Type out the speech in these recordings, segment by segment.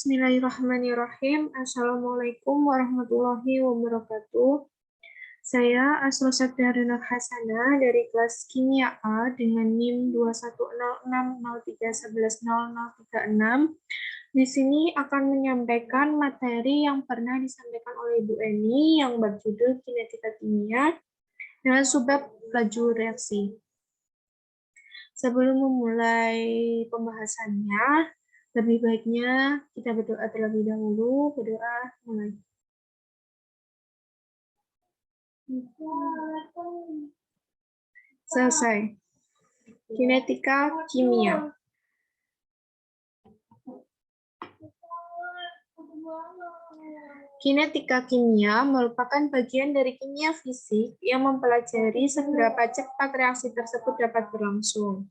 Bismillahirrahmanirrahim. Assalamualaikum warahmatullahi wabarakatuh. Saya Asma Sabdarina Hasana dari kelas Kimia A dengan NIM 210603110036. Di sini akan menyampaikan materi yang pernah disampaikan oleh Bu Eni yang berjudul Kinetika Kimia dengan subbab laju reaksi. Sebelum memulai pembahasannya, lebih baiknya kita berdoa terlebih dahulu. Berdoa mulai. Selesai. Kinetika kimia. Kinetika kimia merupakan bagian dari kimia fisik yang mempelajari seberapa cepat reaksi tersebut dapat berlangsung.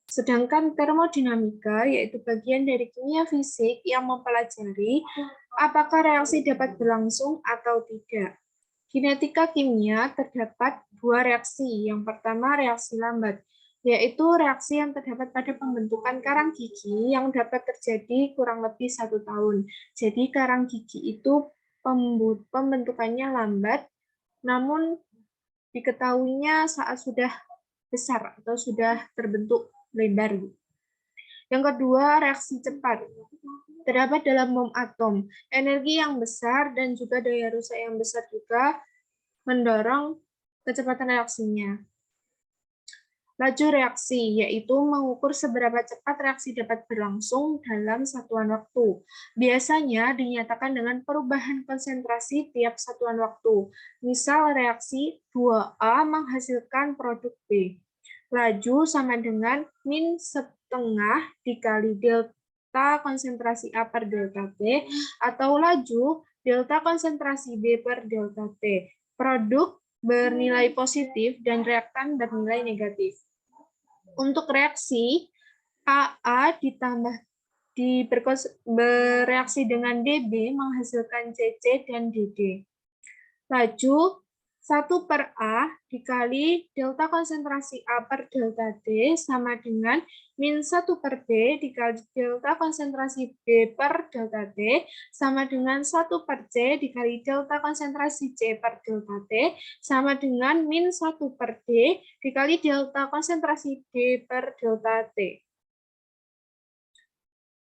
Sedangkan termodinamika yaitu bagian dari kimia fisik yang mempelajari apakah reaksi dapat berlangsung atau tidak. Kinetika kimia terdapat dua reaksi. Yang pertama reaksi lambat, yaitu reaksi yang terdapat pada pembentukan karang gigi yang dapat terjadi kurang lebih 1 tahun. Jadi karang gigi itu pembentukannya lambat, namun diketahuinya saat sudah besar atau sudah terbentuk lebar. Yang kedua, reaksi cepat. Terdapat dalam bom atom. Energi yang besar dan juga daya rusak yang besar juga mendorong kecepatan reaksinya. Laju reaksi, yaitu mengukur seberapa cepat reaksi dapat berlangsung dalam satuan waktu. Biasanya dinyatakan dengan perubahan konsentrasi tiap satuan waktu. Misal reaksi 2A menghasilkan produk B. Laju sama dengan min setengah dikali delta konsentrasi A per delta T, atau laju delta konsentrasi B per delta T. Produk bernilai positif dan reaktan bernilai negatif. Untuk reaksi, AA ditambah bereaksi dengan DB menghasilkan CC dan DD. Laju 1 per A dikali delta konsentrasi A per delta D sama dengan min 1 per B dikali delta konsentrasi B per delta D sama dengan 1 per C dikali delta konsentrasi C per delta T sama dengan min 1 per D dikali delta konsentrasi D per delta T.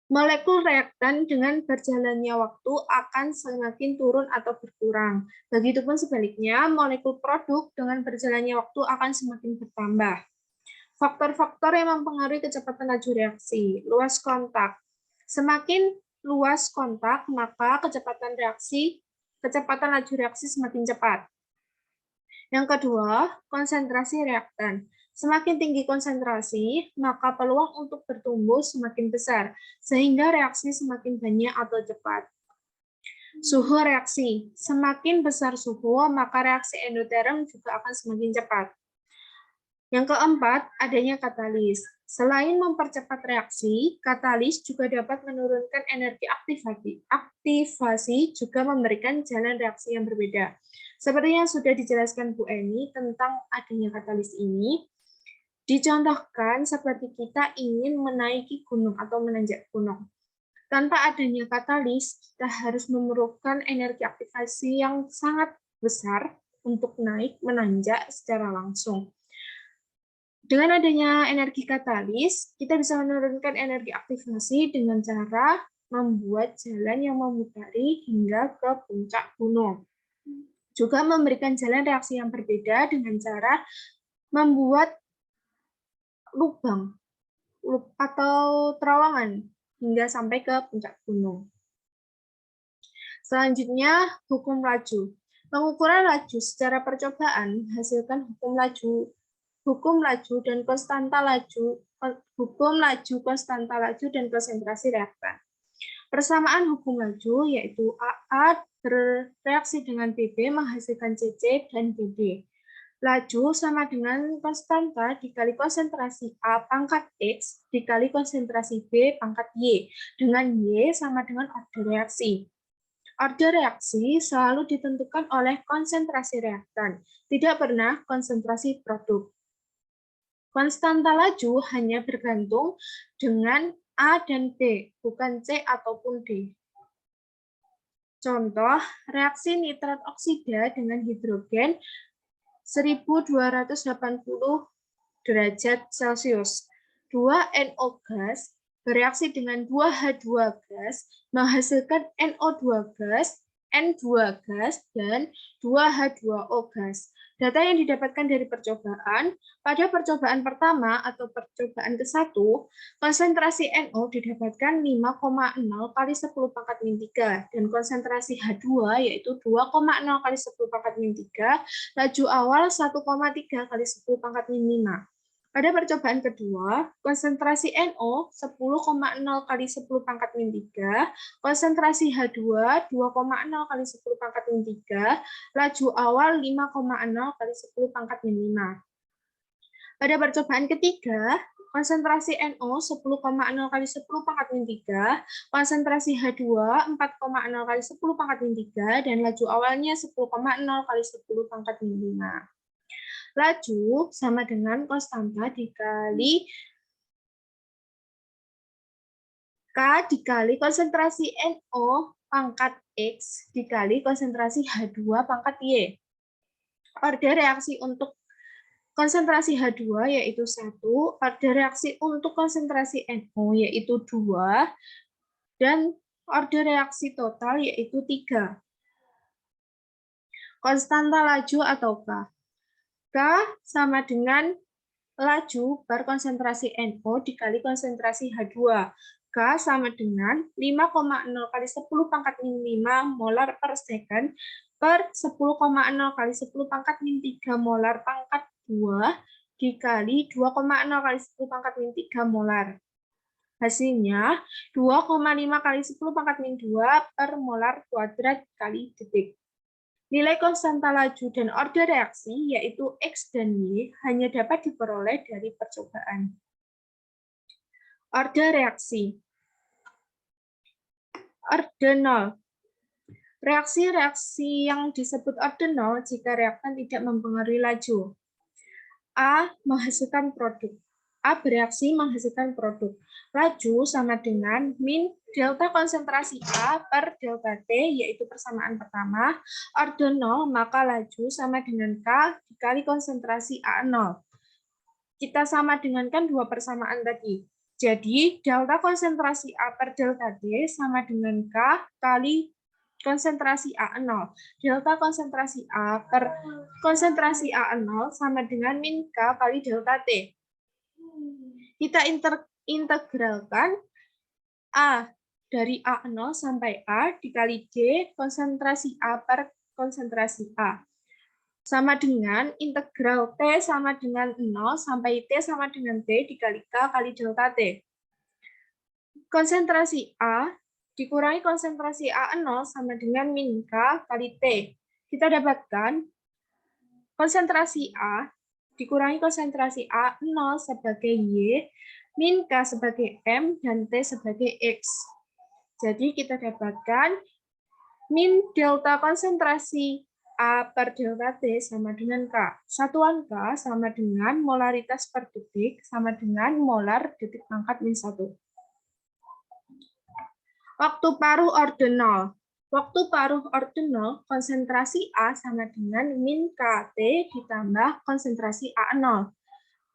Molekul reaktan dengan berjalannya waktu akan semakin turun atau berkurang. Begitupun sebaliknya, molekul produk dengan berjalannya waktu akan semakin bertambah. Faktor-faktor yang mempengaruhi kecepatan laju reaksi. Luas kontak. Semakin luas kontak, maka kecepatan laju reaksi semakin cepat. Yang kedua, konsentrasi reaktan. Semakin tinggi konsentrasi, maka peluang untuk bertumbuh semakin besar, sehingga reaksi semakin banyak atau cepat. Suhu reaksi. Semakin besar suhu, maka reaksi endoterm juga akan semakin cepat. Yang keempat, adanya katalis. Selain mempercepat reaksi, katalis juga dapat menurunkan energi aktivasi juga memberikan jalan reaksi yang berbeda. Seperti yang sudah dijelaskan Bu Eni tentang adanya katalis ini, dicontohkan seperti kita ingin menaiki gunung atau menanjak gunung. Tanpa adanya katalis, kita harus memerlukan energi aktivasi yang sangat besar untuk naik menanjak secara langsung. Dengan adanya energi katalis, kita bisa menurunkan energi aktivasi dengan cara membuat jalan yang memutari hingga ke puncak gunung. Juga memberikan jalan reaksi yang berbeda dengan cara membuat lubang atau terowongan hingga sampai ke puncak gunung. Selanjutnya, hukum laju. Pengukuran laju secara percobaan menghasilkan hukum laju dan konstanta laju, dan konsentrasi reaktan. Persamaan hukum laju yaitu AA bereaksi dengan BB menghasilkan CC dan BD. Laju sama dengan konstanta dikali konsentrasi A pangkat X dikali konsentrasi B pangkat Y, dengan Y sama dengan order reaksi. Order reaksi selalu ditentukan oleh konsentrasi reaktan, tidak pernah konsentrasi produk. Konstanta laju hanya bergantung dengan A dan B, bukan C ataupun D. Contoh, reaksi nitrat oksida dengan hidrogen 1280 derajat Celcius. 2NO gas bereaksi dengan 2H2 gas menghasilkan NO2 gas, N2 gas, dan 2H2O gas. Data yang didapatkan dari percobaan, pada percobaan pertama atau percobaan ke-1, konsentrasi NO didapatkan 5,0 kali 10 pangkat min 3, dan konsentrasi H2 yaitu 2,0 kali 10 pangkat min 3, laju awal 1,3 kali 10 pangkat min 5. Pada percobaan kedua, konsentrasi NO 10,0 kali 10 pangkat min 3, konsentrasi H2 2,0 kali 10 pangkat min 3, laju awal 5,0 kali 10 pangkat min 5. Pada percobaan ketiga, konsentrasi NO 10,0 kali 10 pangkat min 3, konsentrasi H2 4,0 kali 10 pangkat min 3, dan laju awalnya 10,0 kali 10 pangkat min 5. Laju sama dengan konstanta dikali K dikali konsentrasi NO pangkat X dikali konsentrasi H2 pangkat Y. Order reaksi untuk konsentrasi H2 yaitu 1, order reaksi untuk konsentrasi NO yaitu 2, dan order reaksi total yaitu 3. Konstanta laju atau K. K sama dengan laju per konsentrasi NO dikali konsentrasi H2. K sama dengan 5,0 kali 10 pangkat min 5 molar per second per 10,0 kali 10 pangkat min 3 molar pangkat 2 dikali 2,0 kali 10 pangkat min 3 molar. Hasilnya 2,5 kali 10 pangkat min 2 per molar kuadrat kali detik. Nilai konstanta laju dan order reaksi, yaitu X dan Y, hanya dapat diperoleh dari percobaan. Order reaksi. Ordinal. Reaksi-reaksi yang disebut ordinal jika reaktan tidak mempengaruhi laju. A. Menghasilkan produk. A bereaksi menghasilkan produk. Laju sama dengan min delta konsentrasi A per delta T, yaitu persamaan pertama. Ordinal, maka laju sama dengan K dikali konsentrasi A0. Kita sama dengankan dua persamaan tadi. Jadi, delta konsentrasi A per delta T sama dengan K kali konsentrasi A0. Delta konsentrasi A per konsentrasi A0 sama dengan min K kali delta T. Kita integralkan A dari A0 sampai A dikali D konsentrasi A per konsentrasi A. Sama dengan integral T sama dengan 0 sampai T sama dengan T dikali K kali delta T. Konsentrasi A dikurangi konsentrasi A0 sama dengan min K kali T. Kita dapatkan konsentrasi A dikurangi konsentrasi A0 sebagai Y, min K sebagai M, dan T sebagai X. Jadi kita dapatkan min delta konsentrasi A per delta T sama dengan K. Satuan K sama dengan molaritas per detik sama dengan molar detik pangkat min 1. Waktu paruh ordinal. Waktu paruh ordinal, konsentrasi A sama dengan min KT ditambah konsentrasi A0.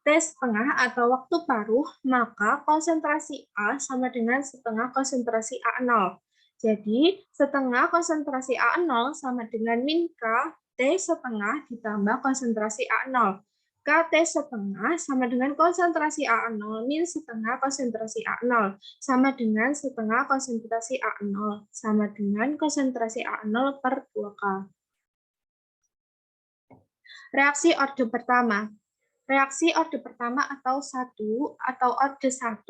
T setengah atau waktu paruh, maka konsentrasi A sama dengan setengah konsentrasi A0. Jadi, setengah konsentrasi A0 sama dengan min K, T setengah ditambah konsentrasi A0. KT setengah sama dengan konsentrasi A0 min setengah konsentrasi A0 sama dengan setengah konsentrasi A0 sama dengan konsentrasi A0 per 2K. Reaksi orde pertama. Reaksi orde pertama atau 1 atau orde 1,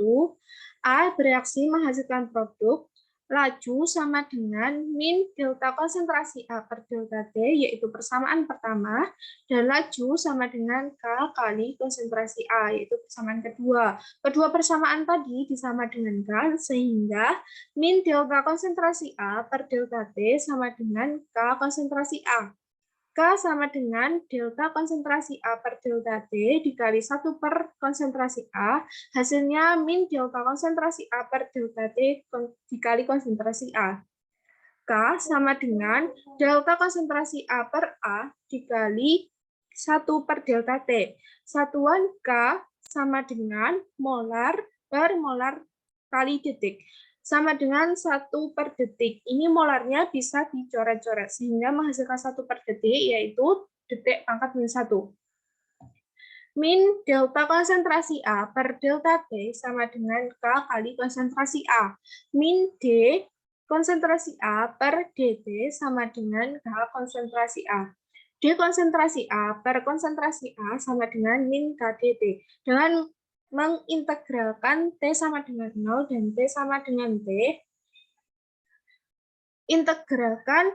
A bereaksi menghasilkan produk, laju sama dengan min delta konsentrasi A per delta T, yaitu persamaan pertama, dan laju sama dengan K kali konsentrasi A, yaitu persamaan kedua. Kedua persamaan tadi disama dengankan, sehingga min delta konsentrasi A per delta T sama dengan K konsentrasi A. K sama dengan delta konsentrasi A per delta T dikali 1 per konsentrasi A, hasilnya min delta konsentrasi A per delta T dikali konsentrasi A. K sama dengan delta konsentrasi A per A dikali 1 per delta T. Satuan K sama dengan molar per molar kali detik. Sama dengan 1 per detik. Ini molarnya bisa dicoret-coret sehingga menghasilkan 1 per detik, yaitu detik pangkat min 1. Min delta konsentrasi A per delta T sama dengan K kali konsentrasi A. Min D konsentrasi A per dt sama dengan K konsentrasi A. D konsentrasi A per konsentrasi A sama dengan min K dt. Dengan mengintegralkan T sama dengan 0 dan T sama dengan T, integralkan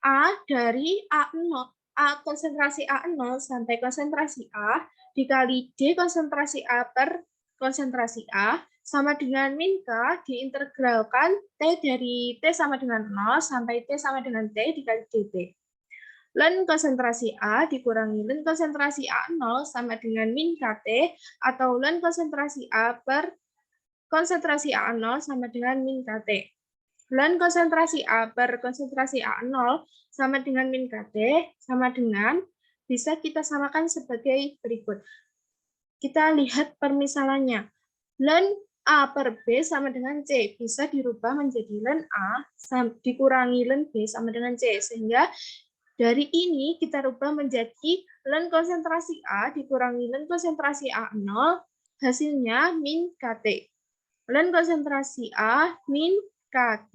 A dari A0, konsentrasi A0 sampai konsentrasi A dikali D konsentrasi A per konsentrasi A sama dengan min K diintegralkan T dari T sama dengan 0 sampai T sama dengan T dikali dt. Ln konsentrasi A dikurangi ln konsentrasi A0 sama dengan min KT atau ln konsentrasi A per konsentrasi A0 sama dengan min KT. Ln konsentrasi A per konsentrasi A0 sama dengan min KT sama dengan, bisa kita samakan sebagai berikut. Kita lihat permisalannya. Ln A per B sama dengan C. Bisa dirubah menjadi ln A dikurangi ln B sama dengan C. Sehingga dari ini kita rubah menjadi ln konsentrasi A dikurangi ln konsentrasi A0, hasilnya min KT. Ln konsentrasi A min KT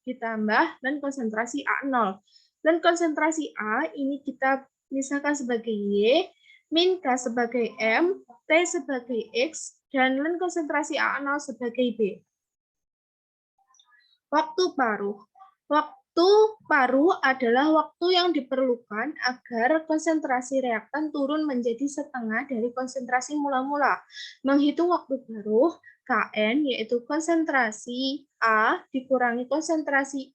ditambah ln konsentrasi A0. Ln konsentrasi A ini kita misalkan sebagai Y, min K sebagai M, T sebagai X, dan ln konsentrasi A0 sebagai B. Waktu paruh. Waktu paruh adalah waktu yang diperlukan agar konsentrasi reaktan turun menjadi setengah dari konsentrasi mula-mula. Menghitung waktu paruh, Kn yaitu konsentrasi A dikurangi konsentrasi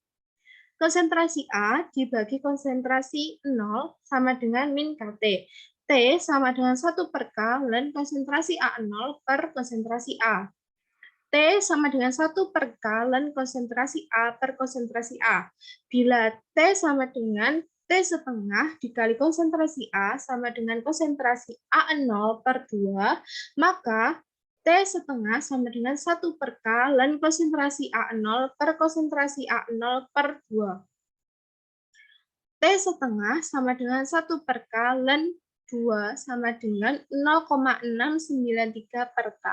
A dibagi konsentrasi 0 sama dengan min KT. T sama dengan 1 per K ln konsentrasi A0 per konsentrasi A. T sama dengan 1 per K ln konsentrasi A per konsentrasi A. Bila T sama dengan T setengah dikali konsentrasi A sama dengan konsentrasi A0 per 2, maka T setengah sama dengan 1 per K ln konsentrasi A0 per konsentrasi A0 per 2. T setengah sama dengan 1 per K ln 2 sama dengan 0,693 per K.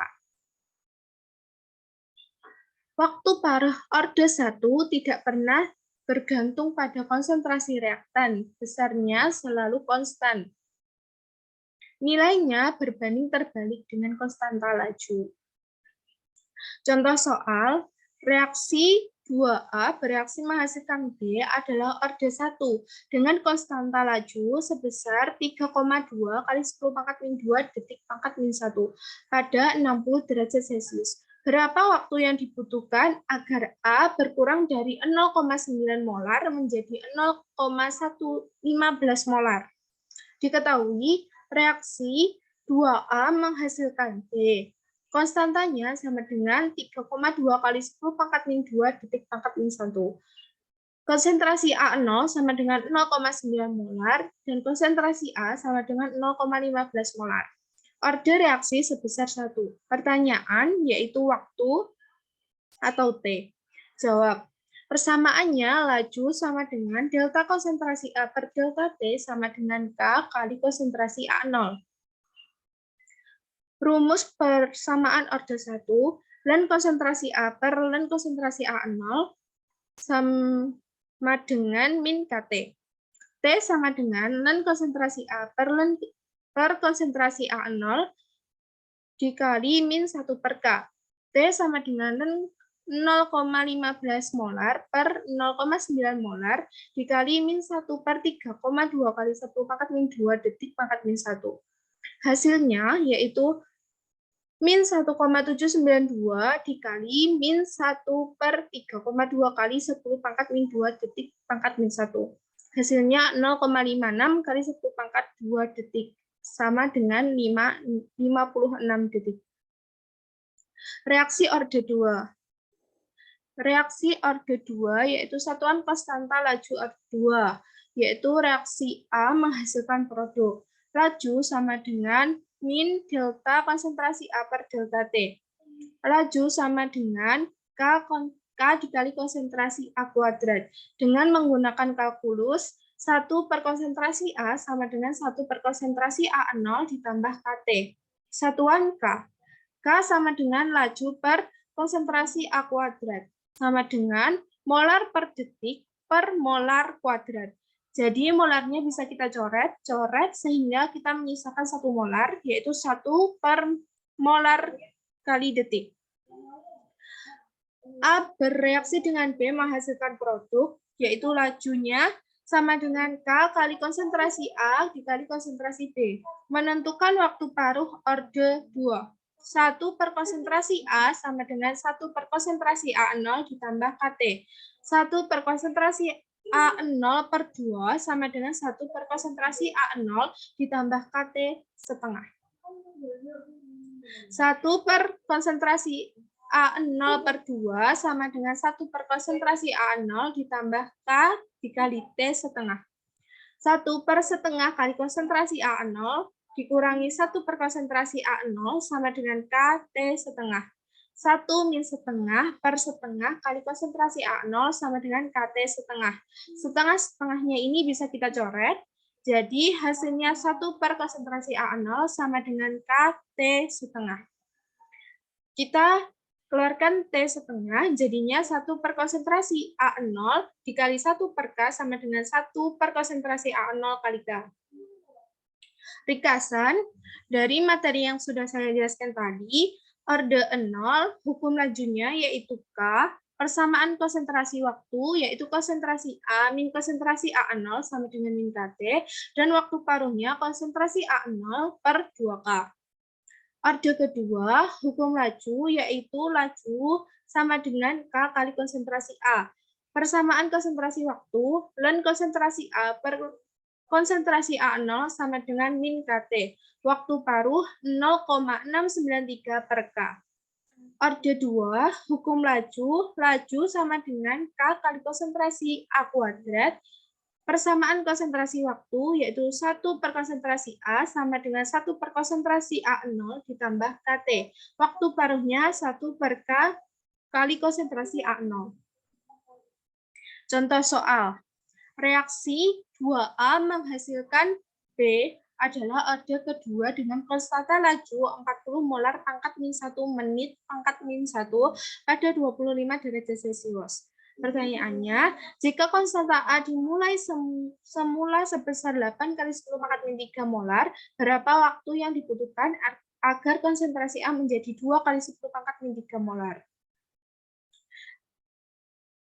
Waktu paruh orde 1 tidak pernah bergantung pada konsentrasi reaktan, besarnya selalu konstan. Nilainya berbanding terbalik dengan konstanta laju. Contoh soal, reaksi 2A bereaksi menghasilkan B adalah orde 1 dengan konstanta laju sebesar 3,2 kali 10 pangkat min 2 detik pangkat min 1 pada 60 derajat Celcius. Berapa waktu yang dibutuhkan agar A berkurang dari 0,9 molar menjadi 0,115 molar? Diketahui reaksi 2A menghasilkan B. Konstantanya sama dengan 3,2 kali 10 pangkat min 2 detik pangkat min 1. Konsentrasi A0 sama dengan 0,9 molar dan konsentrasi A sama dengan 0,15 molar. Orde reaksi sebesar 1. Pertanyaan yaitu waktu atau T. Jawab. Persamaannya laju sama dengan delta konsentrasi A per delta T sama dengan K kali konsentrasi A0. Rumus persamaan orde 1, ln konsentrasi A per ln konsentrasi A0 sama dengan min KT. T sama dengan ln konsentrasi A per konsentrasi A0 dikali min 1 per K. T sama dengan 0,15 molar per 0,9 molar dikali min 1 per 3,2 kali 10 pangkat min 2 detik pangkat min 1. Hasilnya yaitu min 1,792 dikali min 1 per 3,2 kali 10 pangkat min 2 detik pangkat min 1. Hasilnya 0,56 kali 10 pangkat 2 detik, sama dengan 56 detik. Reaksi orde 2. reaksi orde 2 yaitu satuan konstanta laju orde 2, yaitu reaksi A menghasilkan produk. Laju sama dengan min delta konsentrasi A per delta T. Laju sama dengan K dikali konsentrasi A kuadrat. Dengan menggunakan kalkulus, 1 per konsentrasi A sama dengan 1 per konsentrasi A0 ditambah KT. Satuan K. K sama dengan laju per konsentrasi A kuadrat. Sama dengan molar per detik per molar kuadrat. Jadi molarnya bisa kita coret sehingga kita menyisakan 1 molar, yaitu 1 per molar kali detik. A bereaksi dengan B menghasilkan produk, yaitu lajunya sama dengan K kali konsentrasi A dikali konsentrasi B. Menentukan waktu paruh orde 2. 1 per konsentrasi A sama dengan 1 per konsentrasi A0 ditambah KT. 1 per konsentrasi A0 per 2 sama dengan 1 per konsentrasi A0 ditambah KT setengah. 1 per konsentrasi A0 per 2 sama dengan 1 per konsentrasi A0 ditambah K dikali T setengah. 1 per setengah kali konsentrasi A0 dikurangi 1 per konsentrasi A0 sama dengan K T setengah. 1 min setengah per setengah kali konsentrasi A0 sama dengan KT setengah. Setengah-setengahnya ini bisa kita coret. Jadi hasilnya 1 per konsentrasi A0 sama dengan KT setengah. Kita keluarkan T setengah, jadinya 1 per konsentrasi A0 dikali 1 per K sama dengan 1 per konsentrasi A0 kali K. Ringkasan dari materi yang sudah saya jelaskan tadi, orde 0, hukum lajunya yaitu K, persamaan konsentrasi waktu yaitu konsentrasi A min konsentrasi A0 sama dengan min KT, dan waktu paruhnya konsentrasi A0 per 2K. Orde kedua, hukum laju, yaitu laju sama dengan K kali konsentrasi A. Persamaan konsentrasi waktu, ln konsentrasi A per konsentrasi A0 sama dengan min KT. Waktu paruh 0,693 per K. Orde 2, hukum laju, laju sama dengan K kali konsentrasi A kuadrat. Persamaan konsentrasi waktu yaitu 1 per konsentrasi A sama dengan 1 per konsentrasi A0 ditambah KT. Waktu paruhnya 1 per K kali konsentrasi A0. Contoh soal. Reaksi 2A menghasilkan B adalah orde kedua dengan konstanta laju 40 molar pangkat min 1 menit pangkat min 1 pada 25 derajat Celcius. Pertanyaannya, jika konstanta A dimulai semula sebesar 8 kali 10 pangkat min 3 molar, berapa waktu yang dibutuhkan agar konsentrasi A menjadi 2 kali 10 pangkat min 3 molar?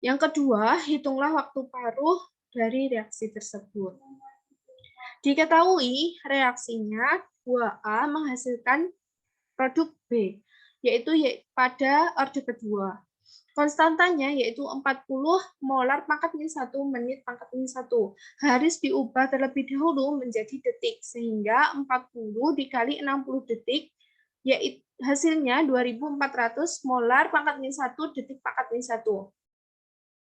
Yang kedua, hitunglah waktu paruh dari reaksi tersebut. Diketahui reaksinya 2A menghasilkan produk B, yaitu pada orde kedua. Konstantanya yaitu 40 molar pangkat min 1 menit pangkat min 1. Harus diubah terlebih dahulu menjadi detik, sehingga 40 dikali 60 detik, yaitu hasilnya 2400 molar pangkat min 1 detik pangkat min 1.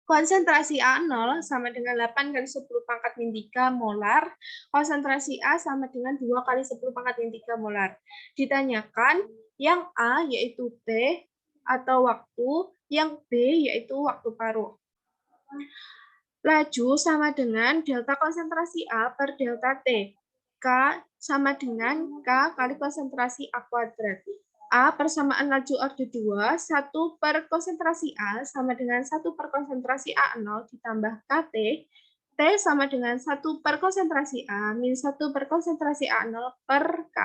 Konsentrasi A0 sama dengan 8 kali 10 pangkat min 3 molar. Konsentrasi A sama dengan 2 kali 10 pangkat min 3 molar. Ditanyakan yang A yaitu T atau waktu, yang B yaitu waktu paruh. Laju sama dengan delta konsentrasi A per delta T. K sama dengan K kali konsentrasi A kuadrat. A persamaan laju orde 2, 1 per konsentrasi A sama dengan 1 per konsentrasi A0 ditambah KT. T sama dengan 1 per konsentrasi A min 1 per konsentrasi A0 per K.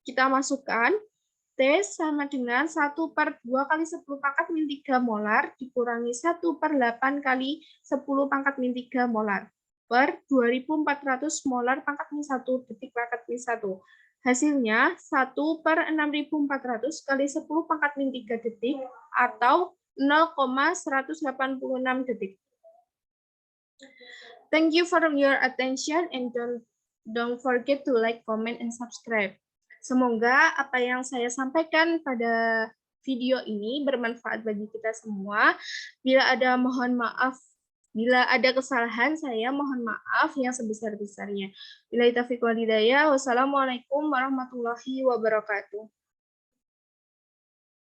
Kita masukkan T sama dengan 1 per 2 kali 10 pangkat min 3 molar dikurangi 1 per 8 kali 10 pangkat min 3 molar per 2400 molar pangkat min 1 detik pangkat min 1. Hasilnya 1 per 6400 kali 10 pangkat min 3 detik atau 0,186 detik. Thank you for your attention and don't forget to like, comment, and subscribe. Semoga apa yang saya sampaikan pada video ini bermanfaat bagi kita semua. Bila ada kesalahan, saya mohon maaf yang sebesar-besarnya. Billahi taufiq wal hidayah. Wassalamualaikum warahmatullahi wabarakatuh.